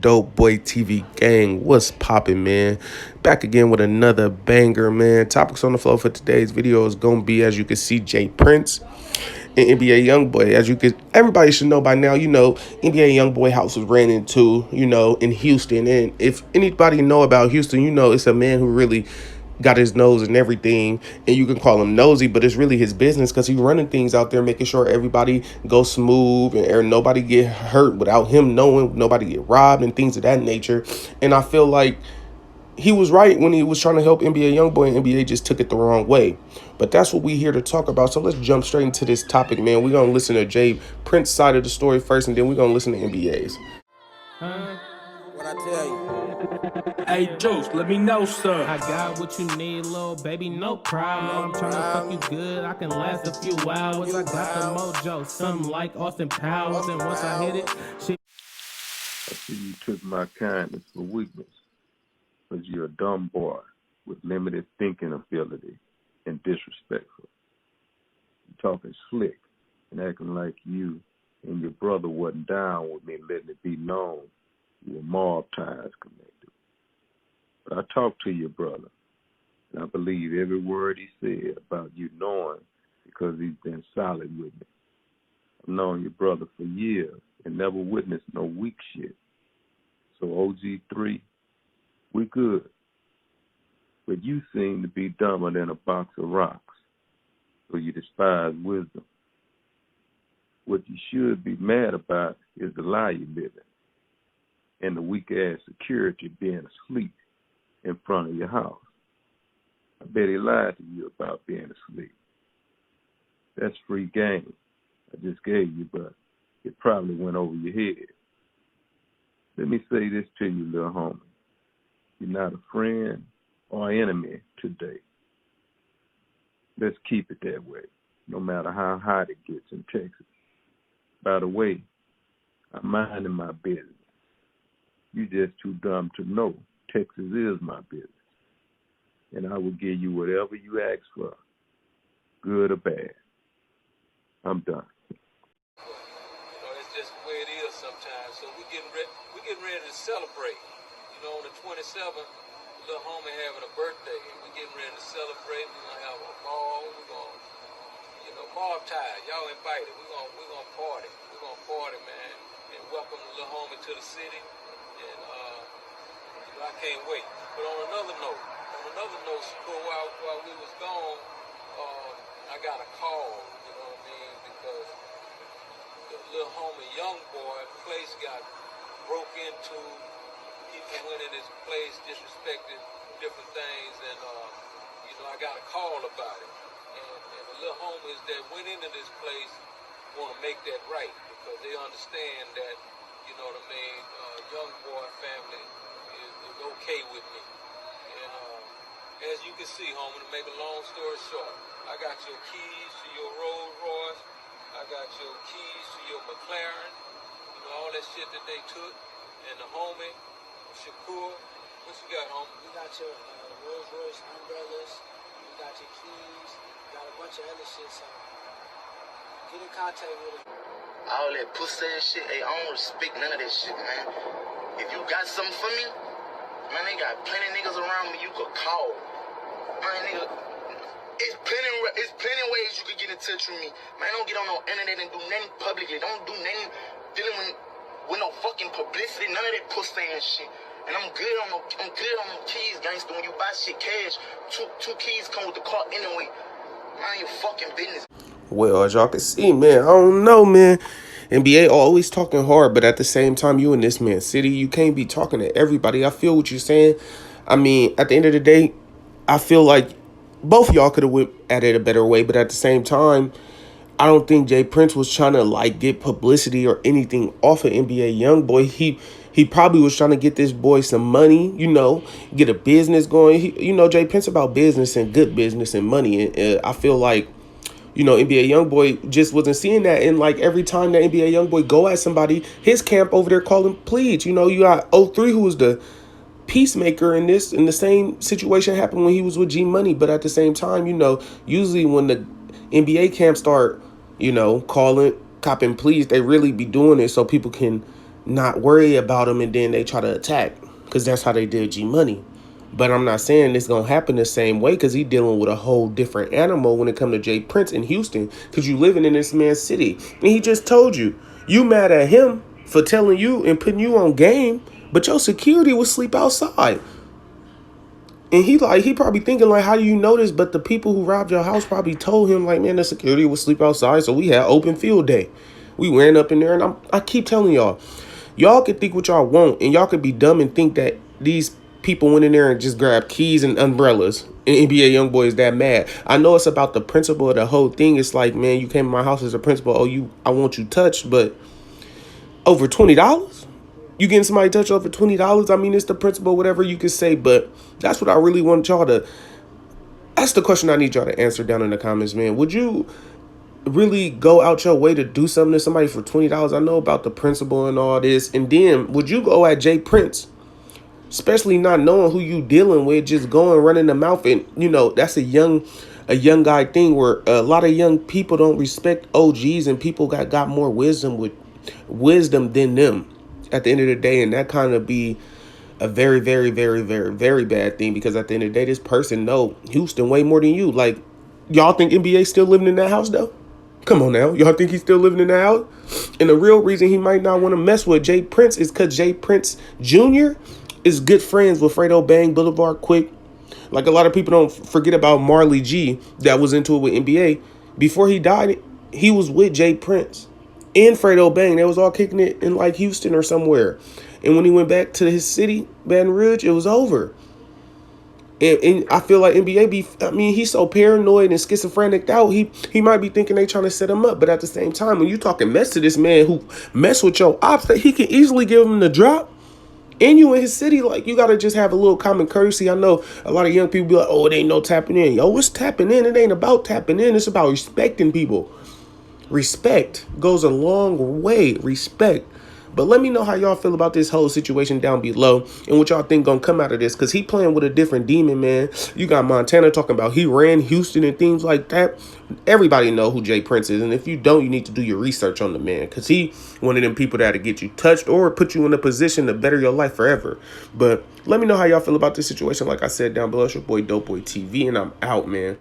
Dohboy TV gang, what's poppin', man? Back again with another banger, man. Topics on the floor for today's video is gonna be, as you can see, Jay Prince and NBA Youngboy. Everybody should know by now. NBA Youngboy house was ran into, in Houston. And if anybody know about Houston, it's a man who really got his nose and everything, and you can call him nosy, but it's really his business because he's running things out there, making sure everybody goes smooth and nobody get hurt without him knowing, nobody get robbed and things of that nature. And I feel like he was right when he was trying to help NBA Youngboy, and NBA just took it the wrong way. But that's what we here to talk about. So let's jump straight into this topic, man. We're gonna listen to Jay Prince's side of the story first, and then we're gonna listen to NBA's. What I tell you? Hey, Juice, let me know, sir. I got what you need, little baby, no problem. I'm tryna fuck you good, I can last a few hours. I got the mojo, something like Austin Powers. And once I hit it, shit. I see you took my kindness for weakness, because you're a dumb boy with limited thinking ability and disrespectful. You're talking slick and acting like you and your brother wasn't down with me letting it be known you were mob ties connected. But I talked to your brother, and I believe every word he said about you knowing because he's been solid with me. I've known your brother for years and never witnessed no weak shit. So OG3, we good. But you seem to be dumber than a box of rocks, so you despise wisdom. What you should be mad about is the lie you live in and the weak-ass security being asleep in front of your house. I bet he lied to you about being asleep. That's free game I just gave you, but it probably went over your head. Let me say this to you, little homie. You're not a friend or enemy today. Let's keep it that way, no matter how hot it gets in Texas. By the way, I'm minding my business. You just too dumb to know Texas is my business. And I will give you whatever you ask for, good or bad. I'm done. That's just the way it is sometimes. So we're getting ready to celebrate. On the 27th, little homie having a birthday, and we're getting ready to celebrate. We're gonna have a ball. We're gonna, mob ties. Y'all invited. We're gonna party. We're gonna party, man, and welcome the little homie to the city. And I can't wait. But on another note, Shakur, while we was gone, I got a call. You know what I mean? Because the little homie Youngboy place got broke into. People went in his place, disrespected different things, and I got a call about it. And the little homies that went into this place want to make that right because they understand that, Youngboy family is okay with me. And as you can see, homie, to make a long story short, I got your keys to your Rolls Royce, I got your keys to your McLaren, all that shit that they took, and the homie Shakur, what you got, homie? We got your Rolls Royce umbrellas, we got your keys, we got a bunch of other shit, so get in contact with us. All that pussy and shit, hey, I don't respect none of that shit, man. If you got something for me, man, they got plenty niggas around me you could call. Man, nigga, it's plenty ways you could get in touch with me. Man, don't get on no internet and do nothing publicly. Don't do nothing dealing with no fucking publicity, none of that pussy and shit. And I'm good on them keys, gangster. When you buy shit cash, two keys come with the car anyway. Mind your fucking business. Well, as y'all can see, man, I don't know, man. NBA always talking hard, but at the same time, you in this man's city, you can't be talking to everybody. I feel what you're saying. I mean, at the end of the day, I feel like both of y'all could have went at it a better way, but at the same time, I don't think Jay Prince was trying to get publicity or anything off of NBA Youngboy. He probably was trying to get this boy some money, get a business going. Jay Prince about business and good business and money. And I feel like, NBA Youngboy just wasn't seeing that. And every time that NBA Youngboy go at somebody, his camp over there calling pleads. You got O3, who was the peacemaker in this, and the same situation happened when he was with G Money. But at the same time, usually when the NBA camp start, calling, copping pleas, they really be doing it so people can not worry about them and then they try to attack, because that's how they did G Money. But I'm not saying it's gonna happen the same way, because he dealing with a whole different animal when it come to Jay Prince in Houston, because you living in this man's city. And he just told you mad at him for telling you and putting you on game, but your security would sleep outside. And he probably thinking like, how do you know this? But the people who robbed your house probably told him like, man, the security would sleep outside, so we had open field day. We ran up in there, and I keep telling y'all can think what y'all want, and y'all could be dumb and think that these people went in there and just grabbed keys and umbrellas. And NBA Youngboy is that mad. I know it's about the principle of the whole thing. It's like, man, you came to my house as a principal. Oh, I want you touched, but over $20? You getting somebody touched over $20? I mean, it's the principle, whatever you could say, but that's what I really want y'all to. That's the question I need y'all to answer down in the comments, man. Would you really go out your way to do something to somebody for $20? I know about the principle and all this. And then would you go at Jay Prince, especially not knowing who you dealing with, just going running the mouth? And that's a young guy thing where a lot of young people don't respect OGs, and people got more wisdom than them at the end of the day. And that kind of be a very, very, very, very, very bad thing, because at the end of the day, this person know Houston way more than you. Like, y'all think NBA still living in that house though? Come on now. Y'all think he's still living in that house? And the real reason he might not want to mess with Jay Prince is because Jay Prince Jr. is good friends with Fredo Bang, Boulevard Quick. Like, a lot of people don't forget about Marley G that was into it with NBA. Before he died, he was with Jay Prince and Fredo Bang. They was all kicking it in like Houston or somewhere. And when he went back to his city, Baton Rouge, it was over. And I feel like NBA he's so paranoid and schizophrenic out. He might be thinking they trying to set him up. But at the same time, when you talking mess to this man who mess with your ops, that he can easily give him the drop. And you in his city, like, you got to just have a little common courtesy. I know a lot of young people be like, oh, it ain't no tapping in. Yo, what's tapping in? It ain't about tapping in. It's about respecting people. Respect goes a long way. Respect. But let me know how y'all feel about this whole situation down below, and what y'all think gonna come out of this, because he playing with a different demon, man. You got Montana talking about he ran Houston and things like that. Everybody know who Jay Prince is, and if you don't, you need to do your research on the man, because he one of them people that'll get you touched or put you in a position to better your life forever. But let me know how y'all feel about this situation. Like I said down below, it's your boy Dohboy TV, and I'm out, man.